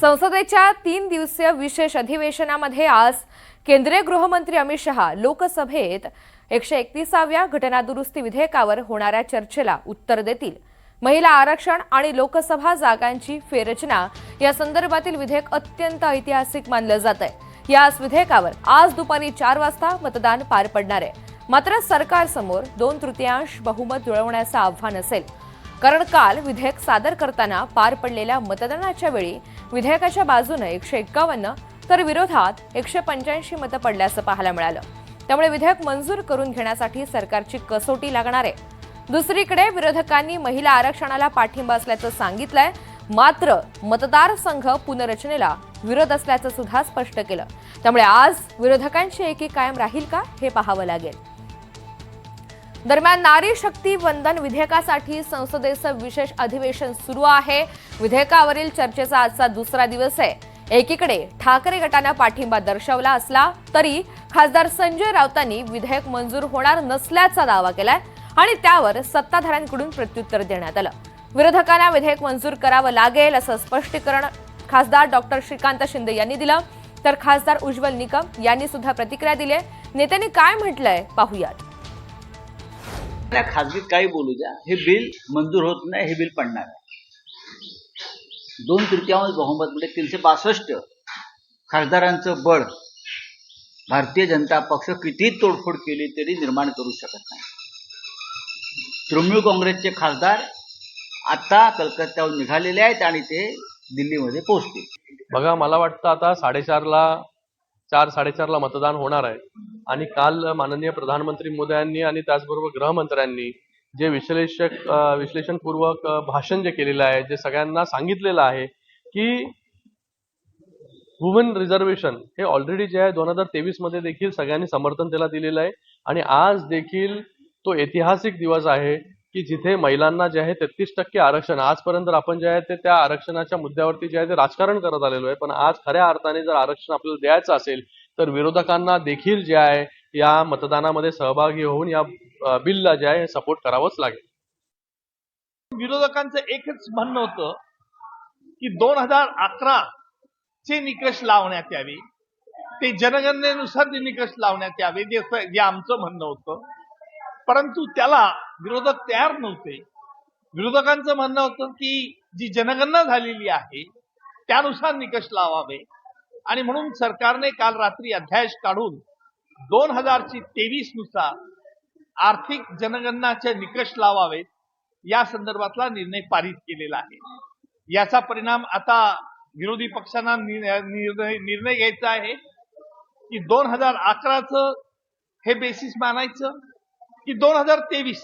संसदेच्या 3 दिवसीय विशेष अधिवेशनामध्ये आज केंद्रीय गृहमंत्री अमित शहा लोकसभेत 131व्या घटनादुरुस्ती विधेयकावर होणाऱ्या चर्चेला उत्तर देतील। महिला आरक्षण आणि लोकसभा जागांची फेररचना या संदर्भातील विधेयक अत्यंत ऐतिहासिक मानलं जात आहे। याच विधेयकावर आज दुपारी 4 वाजता मतदान पार पडणार आहे। मात्र सरकारसमोर 2/3 बहुमत जुळवण्याचं आव्हान असेल, कारण काल विधेयक सादर करताना पार पडलेल्या मतदानाच्या वेळी विधेयकाच्या बाजूने 151 तर विरोधात 185 मतं पडल्याचं पाहायला मिळालं। त्यामुळे विधेयक मंजूर करून घेण्यासाठी सरकारची कसोटी लागणार आहे। दुसरीकडे विरोधकांनी महिला आरक्षणाला पाठिंबा असल्याचं सांगितलंय, मात्र मतदारसंघ पुनर्रचनेला विरोध असल्याचं सुद्धा स्पष्ट केलं। त्यामुळे आज विरोधकांची एकी कायम राहील का हे पाहावं लागेल। दरम्यान नारी शक्ती वंदन विधेयकासाठी संसदेचं विशेष अधिवेशन सुरू आहे। विधेयकावरील चर्चेचा आजचा दुसरा दिवस आहे। एकीकडे ठाकरे गटाने पाठिंबा दर्शवला असला तरी खासदार संजय राऊतांनी विधेयक मंजूर होणार नसल्याचा दावा केलाय आणि त्यावर सत्ताधाऱ्यांकडून प्रत्युत्तर देण्यात आलं। विरोधकांना विधेयक मंजूर करावं लागेल असं स्पष्टीकरण खासदार डॉक्टर श्रीकांत शिंदे यांनी दिलं, तर खासदार उज्ज्वल निकम यांनी सुद्धा प्रतिक्रिया दिली। नेत्यांनी काय म्हटलंय पाहूयात। खासगीत काही बोलू द्या, हे बिल मंजूर होत नाही, हे बिल पडणार आहे। 2/3 बहुमत म्हणजे 362 खासदारांचं बळ भारतीय जनता पक्ष किती तोडफोड केली तरी निर्माण करू शकत नाही। तृणमूल काँग्रेसचे खासदार आता कलकत्त्याहून निघालेले आहेत आणि ते दिल्लीमध्ये पोहोचतील। बघा, मला वाटतं आता 4:30ला मतदान होणार आहे आणि काल माननीय प्रधानमंत्री मोदयांनी आणि त्याचबरोबर गृहमंत्र्यांनी जे विश्लेषणपूर्वक भाषण जे केलेलं आहे, जे सगळ्यांना सांगितलेलं आहे की वुमन रिझर्वेशन हे ऑलरेडी जे आहे 2023 मध्ये देखील सगळ्यांनी समर्थन त्याला दिलेलं आहे आणि आज देखील तो ऐतिहासिक दिवस आहे की जिथे महिलांना जे आहे 33% आरक्षण, आजपर्यंत आपण जे आहे ते त्या आरक्षणाच्या मुद्द्यावरती जे आहे ते राजकारण करत आलेलो आहे, पण आज खऱ्या अर्थाने जर आरक्षण आपल्याला द्यायचं असेल तर विरोधकांना देखील जे आहे या मतदानामध्ये सहभागी होऊन या बिलला जे आहे सपोर्ट करावंच लागेल। विरोधकांचं एकच म्हणणं होतं की 2011 चे निकष लावण्यात यावे, ते जनगणनेनुसार जे निकष लावण्यात यावे जे आमचं म्हणणं होतं, परंतु त्याला विरोधक तयार नव्हते। विरोधकांचं म्हणणं होतं की जी जनगणना झालेली आहे त्यानुसार निकष लावावे आणि म्हणून सरकारने काल रात्री अध्यादेश काढून 2023 नुसार आर्थिक जनगणनाचे निकष लावावेत या संदर्भातला निर्णय पारित केलेला आहे। याचा परिणाम आता विरोधी पक्षांना निर्णय घ्यायचा आहे की 2011चं हे बेसिस मानायचं की 2023